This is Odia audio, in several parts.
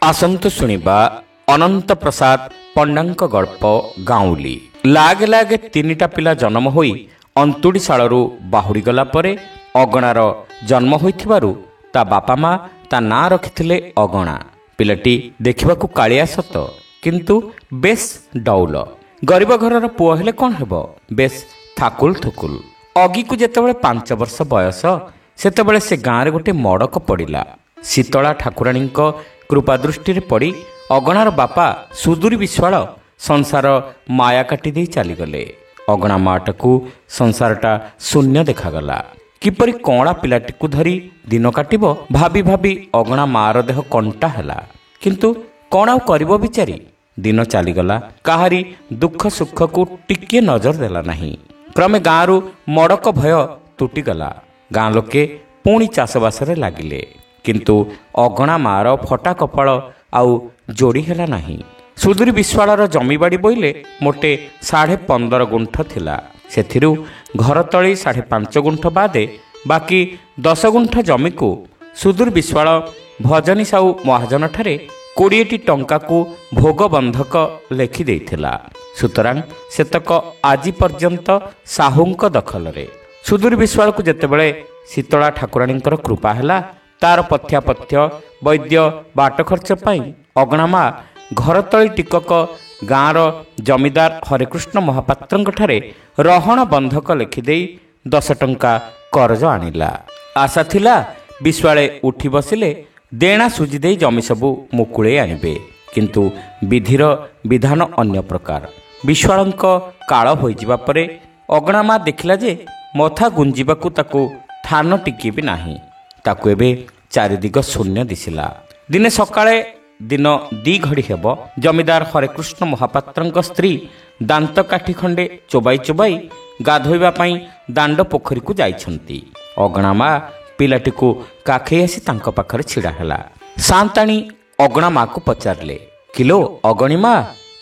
ଆସନ୍ତୁ ଶୁଣିବା ଅନନ୍ତ ପ୍ରସାଦ ପଣ୍ଡାଙ୍କ ଗଳ୍ପ ଗାଉଁଲି। ଲାଗେ ଲାଗେ ତିନିଟା ପିଲା ଜନ୍ମ ହୋଇ ଅନ୍ତୁଡ଼ିଶାଳରୁ ବାହୁଡ଼ି ଗଲା ପରେ ଅଗଣାର ଜନ୍ମ ହୋଇଥିବାରୁ ତା ବାପା ମା ତା ନାଁ ରଖିଥିଲେ ଅଗଣା। ପିଲାଟି ଦେଖିବାକୁ କାଳିଆ ସତ, କିନ୍ତୁ ବେଶ୍ ଡଉଲ। ଗରିବ ଘରର ପୁଅ ହେଲେ କ'ଣ ହେବ, ବେଶ୍ ଥାକୁଲ ଥୁକୁଲ। ଅଗିକୁ ଯେତେବେଳେ 5 ବର୍ଷ ବୟସ, ସେତେବେଳେ ସେ ଗାଁରେ ଗୋଟେ ମଡ଼କ ପଡ଼ିଲା। ଶୀତଳା ଠାକୁରାଣୀଙ୍କ କୃପା ଦୃଷ୍ଟିରେ ପଡ଼ି ଅଗଣାର ବାପା ସୁଦୂରୀ ବିଶ୍ୱାଳ ସଂସାର ମାୟା କାଟି ଦେଇ ଚାଲିଗଲେ। ଅଗଣା ମାଟାକୁ ସଂସାରଟା ଶୂନ୍ୟ ଦେଖାଗଲା। କିପରି କଅଁଳା ପିଲାଟିକୁ ଧରି ଦିନ କାଟିବ ଭାବି ଭାବି ଅଗଣା ମାର ଦେହ କଣ୍ଟା ହେଲା। କିନ୍ତୁ କ'ଣ ଆଉ କରିବ ବିଚାରୀ। ଦିନ ଚାଲିଗଲା, କାହାରି ଦୁଃଖ ସୁଖକୁ ଟିକିଏ ନଜର ଦେଲା ନାହିଁ। କ୍ରମେ ଗାଁରୁ ମଡ଼କ ଭୟ ତୁଟିଗଲା। ଗାଁ ଲୋକେ ପୁଣି ଚାଷବାସରେ ଲାଗିଲେ। କିନ୍ତୁ ଅଗଣା ମାର ଫଟା କପାଳ ଆଉ ଯୋଡ଼ି ହେଲା ନାହିଁ। ସୁଦୂରୀ ବିଶ୍ୱାଳର ଜମିବାଡ଼ି ବୋଇଲେ ମୋଟେ 15.5 ଗୁଣ୍ଠ ଥିଲା। ସେଥିରୁ ଘର ତଳି 5.5 ଗୁଣ୍ଠ ବାଦେ ବାକି 10 ଗୁଣ୍ଠ ଜମିକୁ ସୁଦୂର ବିଶ୍ୱାଳ ଭଜନୀ ସାହୁ ମହାଜନଠାରେ 20ଟି ଟଙ୍କାକୁ ଭୋଗ ବନ୍ଧକ ଲେଖି ଦେଇଥିଲା। ସୁତରାଂ ସେତକ ଆଜି ପର୍ଯ୍ୟନ୍ତ ସାହୁଙ୍କ ଦଖଲରେ। ସୁଦୂର ବିଶ୍ୱାଳକୁ ଯେତେବେଳେ ଶୀତଳା ଠାକୁରାଣୀଙ୍କର କୃପା ହେଲା, ତାର ପଥ୍ୟାପଥ୍ୟ ବୈଦ୍ୟ ବାଟ ଖର୍ଚ୍ଚ ପାଇଁ ଅଗଣା ମା ଘରତଳି ଟିକକ ଗାଁର ଜମିଦାର ହରେକୃଷ୍ଣ ମହାପାତ୍ରଙ୍କଠାରେ ରହଣ ବନ୍ଧକ ଲେଖିଦେଇ 10 ଟଙ୍କା କରଜ ଆଣିଲା। ଆଶା ଥିଲା ବିଶ୍ୱାଳେ ଉଠି ବସିଲେ ଦେଣା ସୁଜି ଦେଇ ଜମି ସବୁ ମୁକୁଳେଇ ଆଣିବେ। କିନ୍ତୁ ବିଧିର ବିଧାନ ଅନ୍ୟ ପ୍ରକାର। ବିଶ୍ୱାଳଙ୍କ କାଳ ହୋଇଯିବା ପରେ ଅଗଣା ମା ଦେଖିଲା ଯେ ମଥା ଗୁଞ୍ଜିବାକୁ ତାକୁ ଥାନ ଟିକିଏ ବି ନାହିଁ। ତାକୁ ଏବେ ଚାରିଦିଗ ଶୂନ୍ୟ ଦିଶିଲା। ଦିନେ ସକାଳେ ଦିନ 2 ଘଡ଼ି ହେବ, ଜମିଦାର ହରେକୃଷ୍ଣ ମହାପାତ୍ରଙ୍କ ସ୍ତ୍ରୀ ଦାନ୍ତ କାଠି ଖଣ୍ଡେ ଚୋବାଇ ଚୋବାଇ ଗାଧୋଇବା ପାଇଁ ଦାଣ୍ଡ ପୋଖରୀକୁ ଯାଇଛନ୍ତି। ଅଗଣା ମା ପିଲାଟିକୁ କାଖେଇ ଆସି ତାଙ୍କ ପାଖରେ ଛିଡ଼ା ହେଲା। ସାନ୍ତାଣୀ ଅଗଣା ମାକୁ ପଚାରିଲେ, କିଲୋ ଅଗଣି ମା,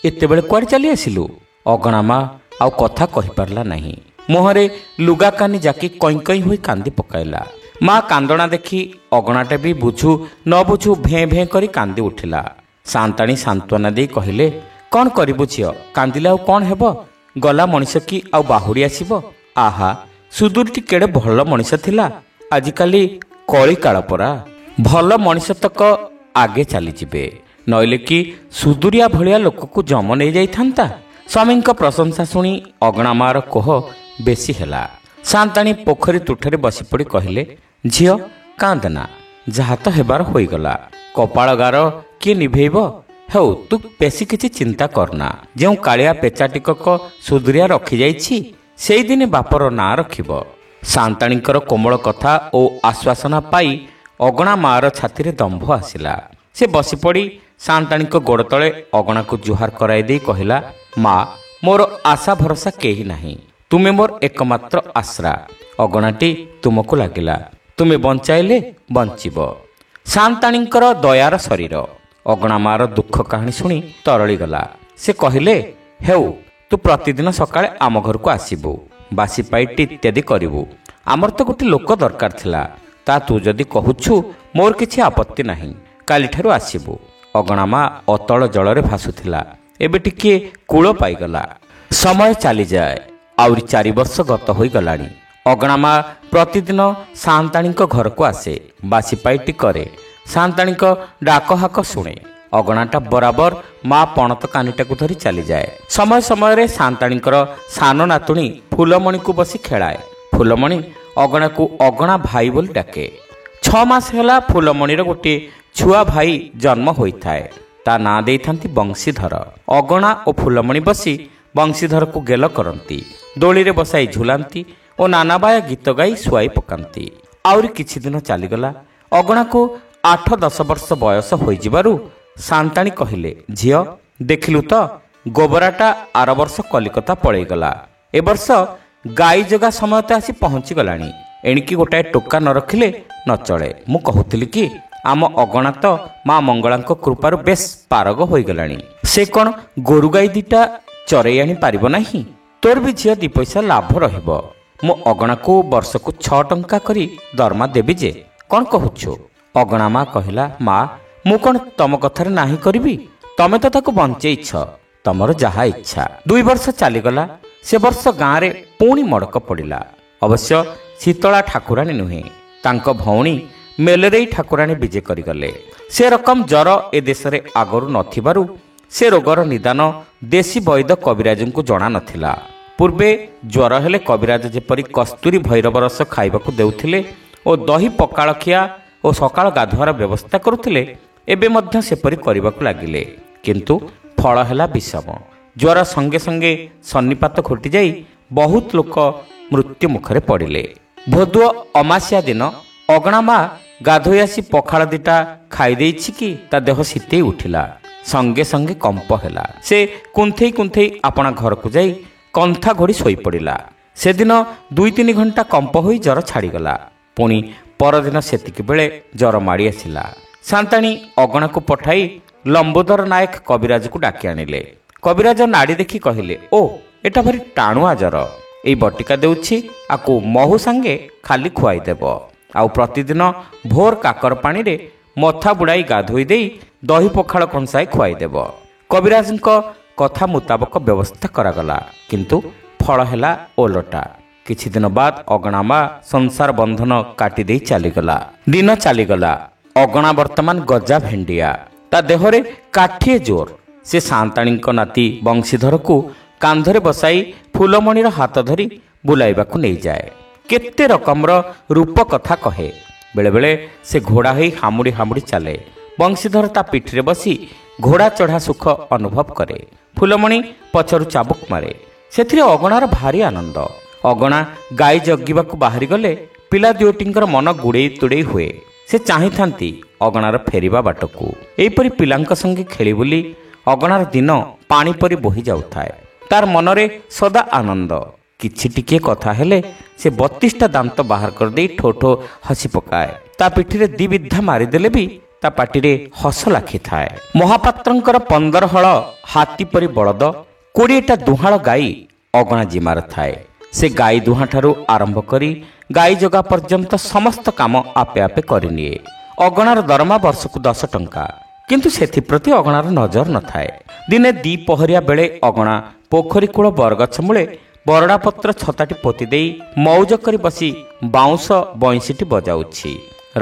ଏତେବେଳେ କୁଆଡ଼େ ଚାଲି ଆସିଲୁ? ଅଗଣା ମା ଆଉ କଥା କହିପାରିଲା ନାହିଁ। ମୁହଁରେ ଲୁଗା କାନି ଜାକି କଇଁ କଇଁ ହୋଇ କାନ୍ଦି ପକାଇଲା। ମା କାନ୍ଦଣା ଦେଖି ଅଗଣାଟା ବି ବୁଝୁ ନ ବୁଝୁ ଭେଁ ଭେଁ କରି କାନ୍ଦି ଉଠିଲା। ସାନ୍ତାଣୀ ସାନ୍ତ୍ୱନା ଦେଇ କହିଲେ, କ'ଣ କରିବୁ ଝିଅ, କାନ୍ଦିଲେ ଆଉ କ'ଣ ହେବ? ଗଲା ମଣିଷ କି ଆଉ ବାହୁଡ଼ି ଆସିବ? ଆହା, ସୁଦୂରଟି କେଡ଼େ ଭଲ ମଣିଷ ଥିଲା। ଆଜିକାଲି କଳି କାଳ ପରା। ଭଲ ମଣିଷ ତକ ଆଗେ ଚାଲିଯିବେ, ନଇଲେ କି ସୁଦୂରିଆ ଭଳିଆ ଲୋକକୁ ଜମ ନେଇଯାଇଥାନ୍ତା। ସ୍ୱାମୀଙ୍କ ପ୍ରଶଂସା ଶୁଣି ଅଗଣା ମାର କୋହ ବେଶୀ ହେଲା। ସାନ୍ତାଣୀ ପୋଖରୀ ତୁଠରେ ବସିପଡ଼ି କହିଲେ, ଝିଅ କାନ୍ଦନା, ଯାହା ତ ହେବାର ହୋଇଗଲା। କପାଳ ଗାର କିଏ ନିଭେଇବ? ହେଉ, ତୁ ବେଶୀ କିଛି ଚିନ୍ତା କରନା। ଯେଉଁ କାଳିଆ ପେଚା ଟିକକ ସୁଦୂରିଆ ରଖିଯାଇଛି, ସେଇଦିନେ ବାପର ନାଁ ରଖିବ। ସାନ୍ତାଣୀଙ୍କର କୋମଳ କଥା ଓ ଆଶ୍ୱାସନା ପାଇ ଅଗଣା ମାର ଛାତିରେ ଦମ୍ଭ ଆସିଲା। ସେ ବସିପଡ଼ି ସାନ୍ତାଣୀଙ୍କ ଗୋଡ଼ ତଳେ ଅଗଣାକୁ ଜୁହାର କରାଇ ଦେଇ କହିଲା, ମା, ମୋର ଆଶା ଭରସା କେହି ନାହିଁ। ତୁମେ ମୋର ଏକମାତ୍ର ଆଶ୍ରା। ଅଗଣାଟି ତୁମକୁ ଲାଗିଲା, ତୁମେ ବଞ୍ଚାଇଲେ ବଞ୍ଚିବ। ସାନ୍ତାଣୀଙ୍କର ଦୟାର ଶରୀର ଅଗଣା ମାର ଦୁଃଖ କାହାଣୀ ଶୁଣି ତରଳିଗଲା। ସେ କହିଲେ, ହେଉ, ତୁ ପ୍ରତିଦିନ ସକାଳେ ଆମ ଘରକୁ ଆସିବୁ, ବାସି ପାଇଟି ଇତ୍ୟାଦି କରିବୁ। ଆମର ତ ଗୋଟେ ଲୋକ ଦରକାର ଥିଲା। ତା ତୁ ଯଦି କହୁଛୁ ମୋର କିଛି ଆପତ୍ତି ନାହିଁ। କାଲିଠାରୁ ଆସିବୁ। ଅଗଣା ମା ଅତଳ ଜଳରେ ଭାସୁଥିଲା। ଏବେ ଟିକିଏ କୂଳ ପାଇଗଲା। ସମୟ ଚାଲିଯାଏ। ଆହୁରି 4 ବର୍ଷ ଗତ ହୋଇଗଲାଣି। ଅଗଣା ମା ପ୍ରତିଦିନ ସାନ୍ତାଣୀଙ୍କ ଘରକୁ ଆସେ, ବାସି ପାଇଟି କରେ, ସାନ୍ତାଣୀଙ୍କ ଡାକ ହାକ ଶୁଣେ। ଅଗଣାଟା ବରାବର ମା ପଣତ କାନିଟାକୁ ଧରି ଚାଲିଯାଏ। ସମୟ ସମୟରେ ସାନ୍ତାଣୀଙ୍କର ସାନ ନାତୁଣୀ ଫୁଲମଣିକୁ ବସି ଖେଳାଏ। ଫୁଲମଣି ଅଗଣାକୁ ଅଗଣା ଭାଇ ବୋଲି ଡାକେ। 6 ମାସ ହେଲା ଫୁଲମଣିର ଗୋଟିଏ ଛୁଆ ଭାଇ ଜନ୍ମ ହୋଇଥାଏ। ତା ନାଁ ଦେଇଥାନ୍ତି ବଂଶୀଧର। ଅଗଣା ଓ ଫୁଲମଣି ବସି ବଂଶୀଧରକୁ ଗେଲ କରନ୍ତି, ଦୋଳିରେ ବସାଇ ଝୁଲାନ୍ତି ଓ ନାନାବାୟା ଗୀତ ଗାଇ ଶୁଆଇ ପକାନ୍ତି। ଆହୁରି କିଛି ଦିନ ଚାଲିଗଲା। ଅଗଣାକୁ 8-10 ବର୍ଷ ବୟସ ହୋଇଯିବାରୁ ସାନ୍ତାଣୀ କହିଲେ, ଝିଅ ଦେଖିଲୁ ତ, ଗୋବରାଟା ଆର ବର୍ଷ କଲିକତା ପଳେଇଗଲା। ଏ ବର୍ଷ ଗାଈ ଜଗା ସମୟ ତ ଆସି ପହଞ୍ଚିଗଲାଣି। ଏଣିକି ଗୋଟାଏ ଟୋକା ନ ରଖିଲେ ନ ଚଳେ। ମୁଁ କହୁଥିଲି କି, ଆମ ଅଗଣା ତ ମା ମଙ୍ଗଳାଙ୍କ କୃପାରୁ ବେଶ୍ ପାରଗ ହୋଇଗଲାଣି। ସେ କ'ଣ ଗୋରୁ ଗାଈ 2ଟା ଚରେଇ ଆଣି ପାରିବ ନାହିଁ? ତୋର ବି ଝିଅ 2 ପଇସା ଲାଭ ରହିବ। ମୁଁ ଅଗଣାକୁ ବର୍ଷକୁ 6 ଟଙ୍କା କରି ଦରମା ଦେବି ଯେ, କ'ଣ କହୁଛୁ? ଅଗଣା ମା କହିଲା, ମା, ମୁଁ କ'ଣ ତମ କଥାରେ ନାହିଁ କରିବି? ତମେ ତ ତାକୁ ବଞ୍ଚେଇଛ, ତମର ଯାହା ଇଚ୍ଛା। 2 ବର୍ଷ ଚାଲିଗଲା। ସେ ବର୍ଷ ଗାଁରେ ପୁଣି ମଡ଼କ ପଡ଼ିଲା। ଅବଶ୍ୟ ଶୀତଳା ଠାକୁରାଣୀ ନୁହେଁ, ତାଙ୍କ ଭଉଣୀ ମେଲେରେଇ ଠାକୁରାଣୀ ବିଜେ କରିଗଲେ। ସେ ରକମ ଜ୍ୱର ଏ ଦେଶରେ ଆଗରୁ ନଥିବାରୁ ସେ ରୋଗର ନିଦାନ ଦେଶୀ ବୈଦ କବିରାଜଙ୍କୁ ଜଣା ନଥିଲା। ପୂର୍ବେ ଜ୍ୱର ହେଲେ କବିରାଜ ଯେପରି କସ୍ତୁରୀ ଭୈରବ ରସ ଖାଇବାକୁ ଦେଉଥିଲେ ଓ ଦହି ପଖାଳ ଖିଆ ଓ ସକାଳ ଗାଧୁଆର ବ୍ୟବସ୍ଥା କରୁଥିଲେ, ଏବେ ମଧ୍ୟ ସେପରି କରିବାକୁ ଲାଗିଲେ। କିନ୍ତୁ ଫଳ ହେଲା ବିଷମ। ଜ୍ୱର ସଙ୍ଗେ ସଙ୍ଗେ ସନ୍ନିପାତ ଘଟିଯାଇ ବହୁତ ଲୋକ ମୃତ୍ୟୁ ମୁଖରେ ପଡ଼ିଲେ। ଭୋଦୁଅ ଅମାସ୍ୟା ଦିନ ଅଗଣା ମା ଗାଧୋଇ ଆସି ପଖାଳ ଦିଟା ଖାଇଦେଇଛି କି ତା ଦେହ ଶୀତେଇ ଉଠିଲା। ସଙ୍ଗେ ସଙ୍ଗେ କମ୍ପ ହେଲା। ସେ କୁନ୍ଥେଇ କୁନ୍ଥେଇ ଆପଣା ଘରକୁ ଯାଇ କନ୍ଥା ଘୋଡ଼ି ଶୋଇପଡ଼ିଲା। ସେଦିନ 2-3 ଘଣ୍ଟା କମ୍ପ ହୋଇ ଜ୍ୱର ଛାଡ଼ିଗଲା। ପୁଣି ପରଦିନ ସେତିକି ବେଳେ ଜ୍ୱର ମାଡ଼ି ଆସିଲା। ସାନ୍ତାଣୀ ଅଗଣାକୁ ପଠାଇ ଲମ୍ବୋଦର ନାୟକ କବିରାଜକୁ ଡାକି ଆଣିଲେ। କବିରାଜ ନାଡ଼ି ଦେଖି କହିଲେ, ଓ ଏଟା ଭାରି ଟାଣୁଆ ଜ୍ୱର। ଏଇ ବଟିକା ଦେଉଛି, ଆକୁ ମହୁ ସାଙ୍ଗେ ଖାଲି ଖୁଆଇଦେବ। ଆଉ ପ୍ରତିଦିନ ଭୋର କାକର ପାଣିରେ ମଥା ବୁଡ଼ାଇ ଗାଧୋଇ ଦେଇ ଦହି ପଖାଳ କଂସାଏ ଖୁଆଇଦେବ। କବିରାଜଙ୍କ କଥା ମୁତାବକ ବ୍ୟବସ୍ଥା କରାଗଲା। କିନ୍ତୁ ଫଳ ହେଲା ଓଲଟା। କିଛି ଦିନ ବାଦ ଅଗଣା ମା ସଂସାର ବନ୍ଧନ କାଟିଦେଇ ଚାଲିଗଲା। ଦିନ ଚାଲିଗଲା। ଅଗଣା ବର୍ତ୍ତମାନ ଗଜା ଭେଣ୍ଡିଆ। ତା ଦେହରେ କାଠିଏ ଜୋର। ସେ ସାନ୍ତାଣୀଙ୍କ ନାତି ବଂଶୀଧରକୁ କାନ୍ଧରେ ବସାଇ ଫୁଲମଣିର ହାତ ଧରି ବୁଲାଇବାକୁ ନେଇଯାଏ। କେତେ ରକମର ରୂପ କଥା କହେ। ବେଳେବେଳେ ସେ ଘୋଡ଼ା ହୋଇ ହାମୁଡ଼ି ହାମୁଡ଼ି ଚାଲେ। ବଂଶୀଧର ତା ପିଠିରେ ବସି ଘୋଡ଼ା ଚଢ଼ା ସୁଖ ଅନୁଭବ କରେ। ଫୁଲମଣି ପଛରୁ ଚାବୁକ ମାରେ। ସେଥିରେ ଅଗଣାର ଭାରି ଆନନ୍ଦ। ଅଗଣା ଗାଈ ଜଗିବାକୁ ବାହାରିଗଲେ ପିଲା ଦୁଇଟିଙ୍କର ମନ ଗୁଡ଼େଇ ତୁଡ଼େଇ ହୁଏ। ସେ ଚାହିଁଥାନ୍ତି ଅଗଣାର ଫେରିବା ବାଟକୁ। ଏହିପରି ପିଲାଙ୍କ ସଙ୍ଗେ ଖେଳି ବୁଲି ଅଗଣାର ଦିନ ପାଣି ପରି ବୋହି ଯାଉଥାଏ। ତାର ମନରେ ସଦା ଆନନ୍ଦ। କିଛି ଟିକିଏ କଥା ହେଲେ ସେ 32ଟା ଦାନ୍ତ ବାହାର କରିଦେଇ ଠୋ ଠୋ ହସି ପକାଏ। ତା ପିଠିରେ 2 ବିଧା ମାରିଦେଲେ ବି ତା ପାଟିରେ ହସ ଲାଖିଥାଏ। ମହାପାତ୍ରଙ୍କର 15 ହଳ ହାତୀ ପରି ବଳଦ, 20ଟା ଦୁହାଳ ଗାଈ ଅଗଣା ଜିମାର ଥାଏ। ସେ ଗାଈ ଦୁହାଁଠାରୁ ଆରମ୍ଭ କରି ଗାଈ ଜଗା ପର୍ଯ୍ୟନ୍ତ ସମସ୍ତ କାମ ଆପେ ଆପେ କରିନିଏ। ଅଗଣାର ଦରମା ବର୍ଷକୁ 10 ଟଙ୍କା। କିନ୍ତୁ ସେଥିପ୍ରତି ଅଗଣାର ନଜର ନଥାଏ। ଦିନେ 2 ପହରିଆ ବେଳେ ଅଗଣା ପୋଖରୀ କୂଳ ବରଗଛ ମୂଳେ ବରଡ଼ା ପତ୍ର ଛତାଟି ପୋତି ଦେଇ ମଉଜ କରି ବସି ବାଉଁଶ ବଇଁଶିଟି ବଜାଉଛି।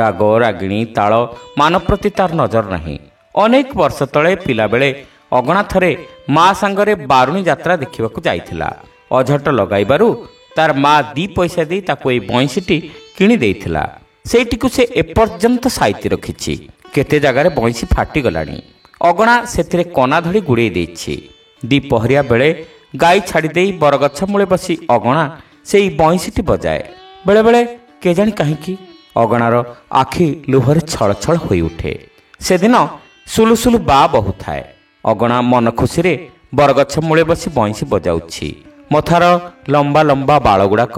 ରାଗ ରାଗିଣୀ ତାଳ ମାନ ପ୍ରତି ତାର ନଜର ନାହିଁ। ଅନେକ ବର୍ଷ ତଳେ ପିଲାବେଳେ ଅଗଣା ଥରେ ମା ସାଙ୍ଗରେ ବାରୁଣୀ ଯାତ୍ରା ଦେଖିବାକୁ ଯାଇଥିଲା। ଅଝଟ ଲଗାଇବାରୁ ତାର ମା 2 ପଇସା ଦେଇ ତାକୁ ଏଇ ବଇଁଶିଟି କିଣି ଦେଇଥିଲା। ସେଇଟିକୁ ସେ ଏପର୍ଯ୍ୟନ୍ତ ସାଇତି ରଖିଛି। କେତେ ଜାଗାରେ ବଇଁଶି ଫାଟିଗଲାଣି। ଅଗଣା ସେଥିରେ କନା ଧଡ଼ି ଗୁଡ଼େଇ ଦେଇଛି। 2 ପହରିଆ ବେଳେ ଗାଈ ଛାଡ଼ିଦେଇ ବରଗଛ ମୂଳେ ବସି ଅଗଣା ସେଇ ବଇଁଶିଟି ବଜାଏ। ବେଳେବେଳେ କେଜାଣି କାହିଁକି ଅଗଣାର ଆଖି ଲୁହରେ ଛଳଛଳ ହୋଇଉଠେ। ସେଦିନ ସୁଲୁସୁଲୁ ବା ବହୁଥାଏ। ଅଗଣା ମନ ଖୁସିରେ ବରଗଛ ମୂଳେ ବସି ବଇଁଶି ବଜାଉଛି। ମଥାର ଲମ୍ବା ଲମ୍ବା ବାଳଗୁଡ଼ାକ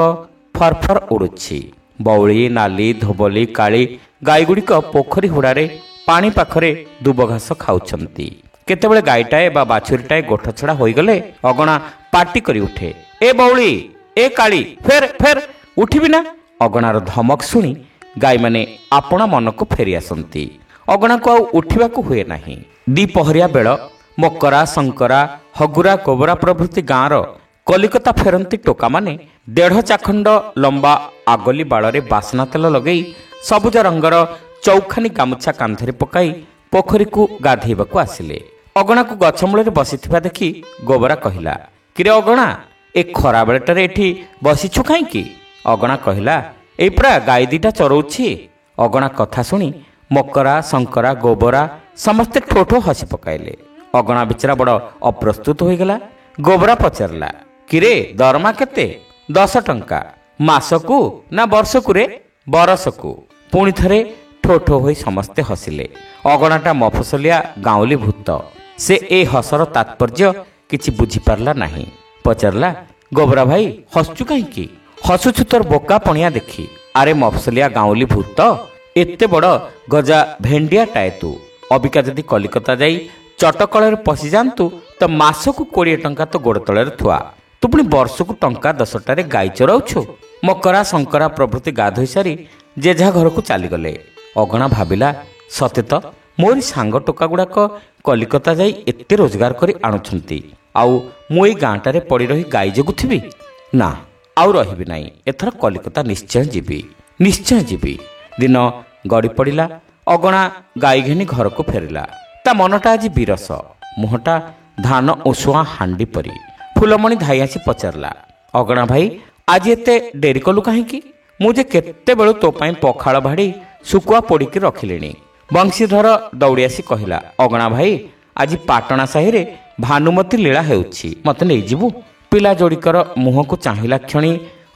ଫରଫର ଉଡ଼ୁଛି। ବଉଳି, ନାଲି, ଧୋବଲି, କାଳି ଗାଈଗୁଡ଼ିକ ପୋଖରୀ ହୁଡ଼ାରେ ପାଣି ପାଖରେ ଦୁବ ଘାସ ଖାଉଛନ୍ତି। କେତେବେଳେ ଗାଈଟାଏ ବା ବାଛୁରୀଟାଏ ଗୋଠ ଛଡ଼ା ହୋଇଗଲେ ଅଗଣା ପାଟି କରି ଉଠେ, ଏ ବଉଳି, ଏ କାଳି, ଫେର ଫେର, ଉଠିବି ନା? ଅଗଣାର ଧମକ ଶୁଣି ଗାଈମାନେ ଆପଣା ମନକୁ ଫେରି ଆସନ୍ତି। ଅଗଣାକୁ ଆଉ ଉଠିବାକୁ ହୁଏ ନାହିଁ। 2 ପହରିଆ ବେଳ ମକରା, ଶଙ୍କରା, ହଗୁରା, କୋବରା ପ୍ରଭୃତି ଗାଁର କଲିକତା ଫେରନ୍ତି ଟୋକାମାନେ 1.5 ଚାଖଣ୍ଡ ଲମ୍ବା ଆଗଲି ବାଳରେ ବାସ୍ନା ତେଲ ଲଗେଇ ସବୁଜ ରଙ୍ଗର ଚୌଖାନି ଗାମୁଛା କାନ୍ଧରେ ପକାଇ ପୋଖରୀକୁ ଗାଧେଇବାକୁ ଆସିଲେ। ଅଗଣାକୁ ଗଛ ମୂଳରେ ବସିଥିବା ଦେଖି ଗୋବରା କହିଲା, କିରେ ଅଗଣା, ଏ ଖରାବେଳଟାରେ ଏଠି ବସିଛୁ କାହିଁକି? ଅଗଣା କହିଲା, ଏଇ ପରା ଗାଈ 2ଟା ଚରଉଛି। ଅଗଣା କଥା ଶୁଣି ମକରା, ଶଙ୍କରା, ଗୋବରା ସମସ୍ତେ ଠୋ ଠୋ ହସି ପକାଇଲେ। ଅଗଣା ବିଚରା ବଡ଼ ଅପ୍ରସ୍ତୁତ ହୋଇଗଲା। ଗୋବରା ପଚାରିଲା, କିରେ ଦରମା କେତେ? 10 ଟଙ୍କା। ମାସକୁ ନା ବର୍ଷକୁ ରେ? ବରଷକୁ। ପୁଣି ଥରେ ଠୋ ଠୋ ହୋଇ ସମସ୍ତେ ହସିଲେ। ଅଗଣାଟା ମଫସଲିଆ ଗାଉଁଲି ଭୂତ। ସେ ଏ ହସର ତାତ୍ପର୍ଯ୍ୟ କିଛି ବୁଝିପାରିଲା ନାହିଁ। ପଚାରିଲା, ଗୋବରା ଭାଇ ହସୁଛୁ କାହିଁକି? ହସୁଛୁ ତୋର ବୋକା ପଣିଆ ଦେଖି। ଆରେ ମଫସଲିଆ ଗାଉଁଲି ଭୂତ, ଏତେ ବଡ଼ ଗଜା ଭେଣ୍ଡିଆଟାଏ ତୁ। ଅବିକା ଯଦି କଲିକତା ଯାଇ ଚଟକଳରେ ପଶିଯାଆନ୍ତୁ ତ ମାସକୁ 20 ଟଙ୍କା ତ ଗୋଡ଼ ତଳରେ ଥୁଆ। ତୁ ପୁଣି ବର୍ଷକୁ ଟଙ୍କା 10ଟାରେ ଗାଈ ଚରାଉଛୁ। ମକରା, ଶଙ୍କରା ପ୍ରଭୃତି ଗାଧୋଇ ସାରି ଯେଝା ଘରକୁ ଚାଲିଗଲେ। ଅଗଣା ଭାବିଲା, ସତେ ତ ମୋରି ସାଙ୍ଗ ଟୋକା ଗୁଡ଼ାକ କଲିକତା ଯାଇ ଏତେ ରୋଜଗାର କରି ଆଣୁଛନ୍ତି, ଆଉ ମୁଁ ଏଇ ଗାଁଟାରେ ପଡ଼ି ରହି ଗାଈ ଜଗୁଥିବି? ନା, ଆଉ ରହିବି ନାହିଁ। ଏଥର କଲିକତା ନିଶ୍ଚୟ ଯିବି। ଦିନ ଗଡ଼ି ପଡ଼ିଲା। ଅଗଣା ଗାଈ ଘେନି ଘରକୁ ଫେରିଲା। ତା ମନଟା ଆଜି ବିରସ, ମୁହଁଟା ଧାନ ଉଷୁଆଁ ହାଣ୍ଡି ପରି। ଫୁଲମଣି ଧାଇ ଆସି ପଚାରିଲା, ଅଗଣା ଭାଇ, ଆଜି ଏତେ ଡେରି କଲୁ କାହିଁକି? ମୁଁ ଯେ କେତେବେଳୁ ତୋ ପାଇଁ ପଖାଳ ଭାଡ଼ି ଶୁଖୁଆ ପୋଡ଼ିକି ରଖିଲିଣି। ବଂଶୀଧର ଦୌଡ଼ି ଆସି କହିଲା, ଅଗଣା ଭାଇ, ଆଜି ପାଟଣା ସାହିରେ ଭାନୁମତୀ ଲୀଳା ହେଉଛି, ମୋତେ ନେଇଯିବୁ? ପିଲା ଯୋଡ଼ିକର ମୁହଁକୁ ଚାହିଁଲା କ୍ଷଣି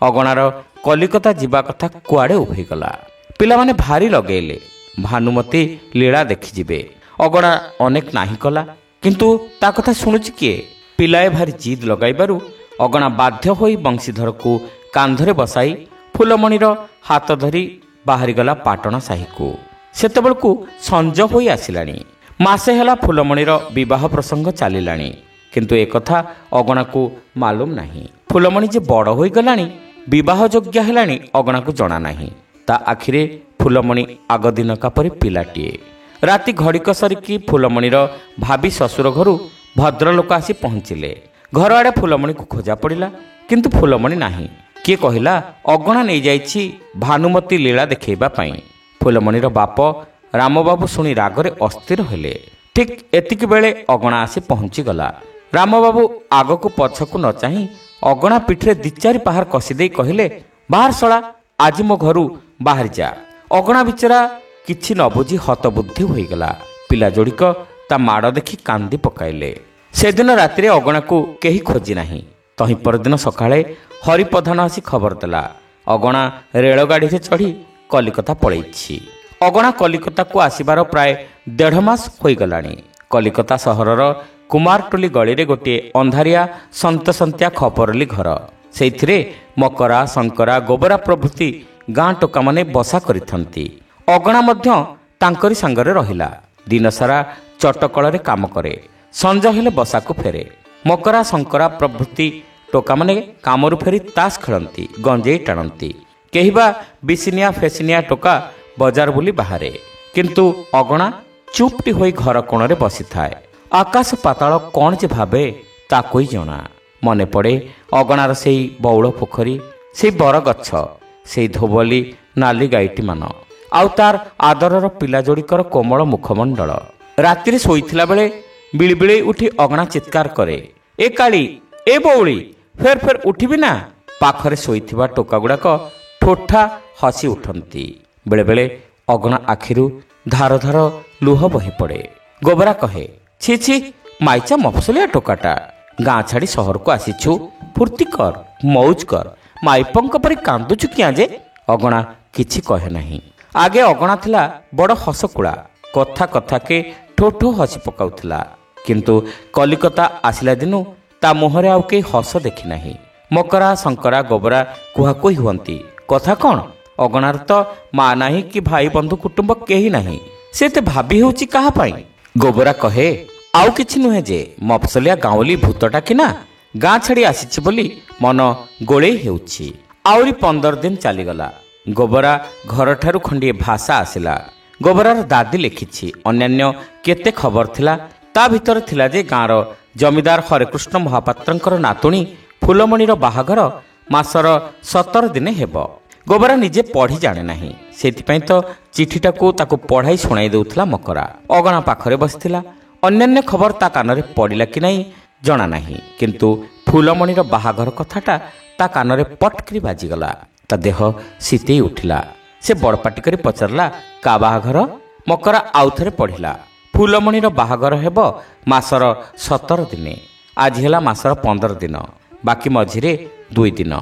ଅଗଣାର କଲିକତା ଯିବା କଥା କୁଆଡ଼େ ଉଭେଇଗଲା। ପିଲାମାନେ ଭାରି ଲଗେଇଲେ, ଭାନୁମତୀ ଲୀଳା ଦେଖିଯିବେ। ଅଗଣା ଅନେକ ନାହିଁ କଲା, କିନ୍ତୁ ତା କଥା ଶୁଣୁଛି କିଏ? ପିଲାଏ ଭାରି ଜିଦ୍ ଲଗାଇବାରୁ ଅଗଣା ବାଧ୍ୟ ହୋଇ ବଂଶୀଧରକୁ କାନ୍ଧରେ ବସାଇ ଫୁଲମଣିର ହାତ ଧରି ବାହାରିଗଲା ପାଟଣା ସାହିକୁ। ସେତେବେଳକୁ ସଞ୍ଜ ହୋଇ ଆସିଲାଣି। ମାସେ ହେଲା ଫୁଲମଣିର ବିବାହ ପ୍ରସଙ୍ଗ ଚାଲିଲାଣି, କିନ୍ତୁ ଏକଥା ଅଗଣାକୁ ମାଲୁମ ନାହିଁ। ଫୁଲମଣି ଯେ ବଡ଼ ହୋଇଗଲାଣି, ବିବାହ ଯୋଗ୍ୟ ହେଲାଣି, ଅଗଣାକୁ ଜଣା ନାହିଁ। ତା ଆଖିରେ ଫୁଲମଣି ଆଗ ଦିନକା ପରି ପିଲାଟିଏ। ରାତି ଘଡ଼ିକ ସରିକି ଫୁଲମଣିର ଭାବି ଶ୍ୱଶୁର ଘରୁ ଭଦ୍ରଲୋକ ଆସି ପହଞ୍ଚିଲେ। ଘର ଆଡ଼େ ଫୁଲମଣିକୁ ଖୋଜା ପଡ଼ିଲା, କିନ୍ତୁ ଫୁଲମଣି ନାହିଁ। କିଏ କହିଲା, ଅଗଣା ନେଇଯାଇଛି ଭାନୁମତୀ ଲୀଳା ଦେଖାଇବା ପାଇଁ। ଫୁଲମଣିର ବାପ ରାମବାବୁ ଶୁଣି ରାଗରେ ଅସ୍ଥିର ହେଲେ। ଠିକ୍ ଏତିକି ବେଳେ ଅଗଣା ଆସି ପହଞ୍ଚିଗଲା। ରାମବାବୁ ଆଗକୁ ପଛକୁ ନ ଚାହିଁ ଅଗଣା ପିଠିରେ 2-4 ପାହାର କଷିଦେଇ କହିଲେ, ବାହାର ଶଳା, ଆଜି ମୋ ଘରୁ ବାହାରି ଯା। ଅଗଣା ବିଚରା କିଛି ନ ବୁଝି ହତବୁଦ୍ଧି ହୋଇଗଲା। ପିଲା ଯୋଡ଼ିକ ତା ମାଡ଼ ଦେଖି କାନ୍ଦି ପକାଇଲେ। ସେଦିନ ରାତିରେ ଅଗଣାକୁ କେହି ଖୋଜି ନାହିଁ। ତହିଁ ପରଦିନ ସକାଳେ ହରିପ୍ରଧାନ ଆସି ଖବର ଦେଲା, ଅଗଣା ରେଳଗାଡ଼ିରେ ଚଢ଼ି କଲିକତା ପଳେଇଛି। ଅଗଣା କଲିକତାକୁ ଆସିବାର ପ୍ରାୟ 1.5 ମାସ ହୋଇଗଲାଣି। କଲିକତା ସହରର କୁମାରଟୋଲି ଗଳିରେ ଗୋଟିଏ ଅନ୍ଧାରିଆ ସନ୍ତସନ୍ତିଆ ଖପରଲି ଘର। ସେଇଥିରେ ମକରା, ଶଙ୍କରା, ଗୋବରା ପ୍ରଭୃତି ଗାଁ ଟୋକାମାନେ ବସା କରିଥାନ୍ତି। ଅଗଣା ମଧ୍ୟ ତାଙ୍କରି ସାଙ୍ଗରେ ରହିଲା। ଦିନସାରା ଚଟକଳରେ କାମ କରେ, ସଞ୍ଜ ହେଲେ ବସାକୁ ଫେରେ। ମକରା, ଶଙ୍କରା ପ୍ରଭୃତି ଟୋକାମାନେ କାମରୁ ଫେରି ତାସ ଖେଳନ୍ତି, ଗଞ୍ଜେଇ ଟାଣନ୍ତି। କେହି ବା ବିସିନିଆ ଫେସିନିଆ ଟୋକା ବଜାର ବୁଲି ବାହାରେ। କିନ୍ତୁ ଅଗଣା ଚୁପ୍ଟି ହୋଇ ଘର କୋଣରେ ବସିଥାଏ। ଆକାଶ ପାତାଳ କ'ଣ ଯେ ଭାବେ ତାକୁ ହିଁ ଜଣା। ମନେ ପଡ଼େ ଅଗଣାର ସେଇ ବଉଳ ପୋଖରୀ, ସେଇ ବରଗଛ, ସେଇ ଧୋବଲି ନାଲି ଗାଈଟିମାନ, ଆଉ ତାର ଆଦରର ପିଲା ଯୋଡ଼ିକର କୋମଳ ମୁଖମଣ୍ଡଳ। ରାତିରେ ଶୋଇଥିଲା ବେଳେ ବିଳିବିଳେଇ ଉଠି ଅଗଣା ଚିତ୍କାର କରେ, ଏ କାଳି, ଏ ବଉଳି, ଫେର ଉଠିବି ନା? ପାଖରେ ଶୋଇଥିବା ଟୋକା ଗୁଡ଼ାକ ଠୋଠା ହସି ଉଠନ୍ତି। ବେଳେବେଳେ ଅଗଣା ଆଖିରୁ ଧାର ଧାର ଲୁହ ବହି ପଡ଼େ। ଗୋବରା କହେ, ଛି ଛି, ମାଇଚା ମଫସଲିଆ ଟୋକାଟା, ଗାଁ ଛାଡ଼ି ସହରକୁ ଆସିଛୁ, ଫୁର୍ତ୍ତି କର, ମଉଜ କର, ମାଇପଙ୍କ ପରି କାନ୍ଦୁଛୁ କିଆଁ ଯେ? ଅଗଣା କିଛି କହେ ନାହିଁ। ଆଗେ ଅଗଣା ଥିଲା ବଡ଼ ହସକୁଳା, କଥାକେ ଠୋ ଠୋ ହସି ପକାଉଥିଲା। କିନ୍ତୁ କଲିକତା ଆସିଲା ଦିନୁ ତା ମୁହଁରେ ଆଉ କେହି ହସ ଦେଖି ନାହିଁ। ମକରା, ଶଙ୍କରା, ଗୋବରା କୁହାକୁହି ହୁଅନ୍ତି। କଥା କ'ଣ, ଅଗଣାର ତ ମା ନାହିଁ କି ଭାଇ ବନ୍ଧୁ କୁଟୁମ୍ବ କେହି ନାହିଁ। ସେ ଏତେ ଭାବି ହେଉଛି କାହା ପାଇଁ? ଗୋବରା କହେ, ଆଉ କିଛି ନୁହେଁ ଯେ ମଫସଲିଆ ଗାଉଁଲି ଭୂତଟା କିନା ଗାଁ ଛାଡ଼ି ଆସିଛି ବୋଲି ମନ ଗୋଳେଇ ହେଉଛି। ଆହୁରି 15 ଦିନ ଚାଲିଗଲା। ଗୋବରା ଘରଠାରୁ ଖଣ୍ଡିଏ ଭାଷା ଆସିଲା। ଗୋବରାର ଦାଦି ଲେଖିଛି। ଅନ୍ୟାନ୍ୟ କେତେ ଖବର ଥିଲା। ତା ଭିତରେ ଥିଲା ଯେ ଗାଁର ଜମିଦାର ହରେକୃଷ୍ଣ ମହାପାତ୍ରଙ୍କର ନାତୁଣୀ ଫୁଲମଣିର ବାହାଘର ମାସର 17 ଦିନେ ହେବ। ଗୋବରା ନିଜେ ପଢ଼ି ଜାଣେ ନାହିଁ, ସେଥିପାଇଁ ତ ଚିଠିଟାକୁ ତାକୁ ପଢ଼ାଇ ଶୁଣାଇ ଦେଉଥିଲା ମକରା। ଅଗଣା ପାଖରେ ବସିଥିଲା। ଅନ୍ୟାନ୍ୟ ଖବର ତା କାନରେ ପଡ଼ିଲା କି ନାହିଁ ଜଣା ନାହିଁ, କିନ୍ତୁ ଫୁଲମଣିର ବାହାଘର କଥାଟା ତା କାନରେ ପଟକିରି ବାଜିଗଲା। ତା ଦେହ ଶୀତେଇ ଉଠିଲା। ସେ ବଡ଼ପାଟି କରି ପଚାରିଲା, କା ବାହାଘର? ମକରା ଆଉଥରେ ପଢ଼ିଲା, ଫୁଲମଣିର ବାହାଘର ହେବ ମାସର 17 ଦିନେ। ଆଜି ହେଲା ମାସର 15 ଦିନ, ବାକି ମଝିରେ 2 ଦିନ।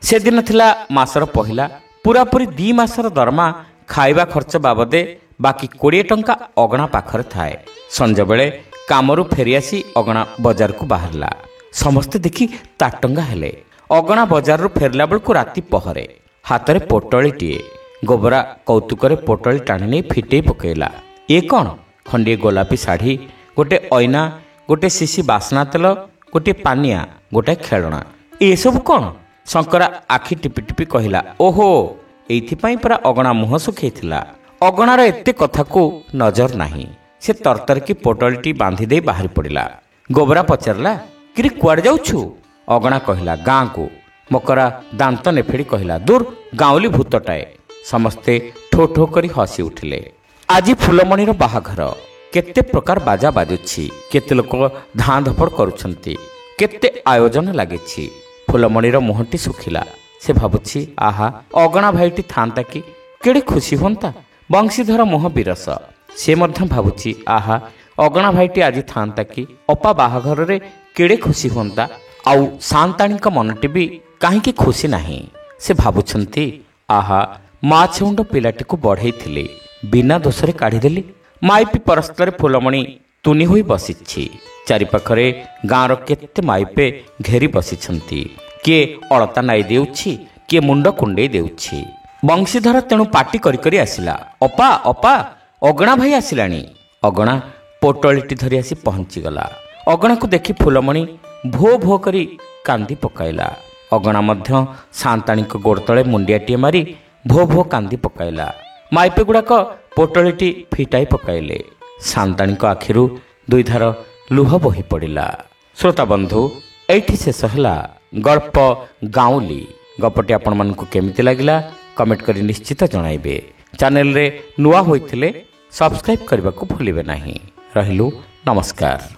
ସେଦିନ ଥିଲା ମାସର ପହିଲା। ପୁରାପୁରି 2 ମାସର ଦରମା ଖାଇବା ଖର୍ଚ୍ଚ ବାବଦେ ବାକି 20 ଟଙ୍କା ଅଗଣା ପାଖରେ ଥାଏ। ସଞ୍ଜବେଳେ କାମରୁ ଫେରିଆସି ଅଗଣା ବଜାରକୁ ବାହାରିଲା। ସମସ୍ତେ ଦେଖି ତାଟଙ୍ଗା ହେଲେ। ଅଗଣା ବଜାରରୁ ଫେରିଲା ବେଳକୁ ରାତି ପହରେ। ହାତରେ ପୋଟଳିଟିଏ। ଗୋବରା କୌତୁକରେ ପୋଟଳି ଟାଣି ନେଇ ଫିଟେଇ ପକାଇଲା। ଏ କ'ଣ? ଖଣ୍ଡିଏ ଗୋଲାପୀ ଶାଢ଼ୀ, ଗୋଟେ ଅଇନା, ଗୋଟେ ଶିଶି ବାସ୍ନା ତେଲ, ଗୋଟିଏ ପାନିଆ, ଗୋଟାଏ ଖେଳଣା। ଏସବୁ କ'ଣ? ଶଙ୍କରା ଆଖି ଟିପି ଟିପି କହିଲା, ଓହୋ, ଏଇଥିପାଇଁ ପରା ଅଗଣା ମୁହଁ ଶୁଖେଇଥିଲା। ଅଗଣାର ଏତେ କଥାକୁ ନଜର ନାହିଁ। ସେ ତରତରକି ପୋଟଳିଟି ବାନ୍ଧି ଦେଇ ବାହାରି ପଡ଼ିଲା। ଗୋବରା ପଚାରିଲା, କିରେ କୁଆଡ଼େ ଯାଉଛୁ? ଅଗଣା କହିଲା, ଗାଁକୁ। ମକରା ଦାନ୍ତ ନେଫେଡ଼ି କହିଲା, ଦୂର, ଗାଉଁଲି ଭୂତଟାଏ। ସମସ୍ତେ ଠୋ ଠୋ କରି ହସି ଉଠିଲେ। ଆଜି ଫୁଲମଣିର ବାହାଘର। କେତେ ପ୍ରକାର ବାଜା ବାଜୁଛି, କେତେ ଲୋକ ଧାଁ ଧପଡ଼ କରୁଛନ୍ତି, କେତେ ଆୟୋଜନ ଲାଗିଛି। ଫୁଲମଣିର ମୁହଁଟି ଶୁଖିଲା। ସେ ଭାବୁଛି, ଆହା, ଅଗଣା ଭାଇଟି ଥାନ୍ତା କି କେଡ଼େ ଖୁସି ହୁଅନ୍ତା। ବଂଶୀଧର ମୁହଁ ବିରସ। ସେ ମଧ୍ୟ ଭାବୁଛି, ଆହା, ଅଗଣା ଭାଇଟି ଆଜି ଥାନ୍ତା କି ଅପା ବାହାଘରରେ କେଡ଼େ ଖୁସି ହୁଅନ୍ତା। ଆଉ ସାନ୍ତାଣୀଙ୍କ ମନଟି ବି କାହିଁକି ଖୁସି ନାହିଁ। ସେ ଭାବୁଛନ୍ତି, ଆହା, ମା ଛେଉଣ୍ଡ ପିଲାଟିକୁ ବଢ଼େଇଥିଲି, ବିନା ଦୋଷରେ କାଢ଼ିଦେଲି। ମାଇପି ପରସ୍ତରେ ଫୁଲମଣି ତୁନି ହୋଇ ବସିଛି। ଚାରିପାଖରେ ଗାଁର କେତେ ମାଇପେ ଘେରି ବସିଛନ୍ତି। କିଏ ଅଳତା ନାଇ ଦେଉଛି, କିଏ ମୁଣ୍ଡ କୁଣ୍ଡେଇ ଦେଉଛି। ବଂଶୀଧର ତେଣୁ ପାଟି କରି କରି ଆସିଲା, ଅପା, ଅପା, ଅଗଣା ଭାଇ ଆସିଲାଣି। ଅଗଣା ପୋଟଳିଟି ଧରି ଆସି ପହଞ୍ଚିଗଲା। ଅଗଣାକୁ ଦେଖି ଫୁଲମଣି ଭୋ ଭୋ କରି କାନ୍ଦି ପକାଇଲା। ଅଗଣା ମଧ୍ୟ ସାନ୍ତାଣୀଙ୍କ ଗୋଡ଼ ତଳେ ମୁଣ୍ଡିଆଟିଏ ମାରି ଭୋ ଭୋ କାନ୍ଦି ପକାଇଲା। ମାଇପେ ଗୁଡ଼ାକ ପୋଟଳିଟି ଫିଟାଇ ପକାଇଲେ। ସାନ୍ତାଣୀଙ୍କ ଆଖିରୁ ଦୁଇଧାର ଲୁହ ବୋହି ପଡ଼ିଲା। ଶ୍ରୋତାବନ୍ଧୁ, ଏଇଠି ଶେଷ ହେଲା ଗଳ୍ପ ଗାଉଁଲି। ଗପଟି ଆପଣମାନଙ୍କୁ କେମିତି ଲାଗିଲା କମେଣ୍ଟ କରି ନିଶ୍ଚିତ ଜଣାଇବେ। ଚ୍ୟାନେଲରେ ନୂଆ ହୋଇଥିଲେ ସବସ୍କ୍ରାଇବ୍ କରିବାକୁ ଭୁଲିବେ ନାହିଁ। ରହିଲୁ, ନମସ୍କାର।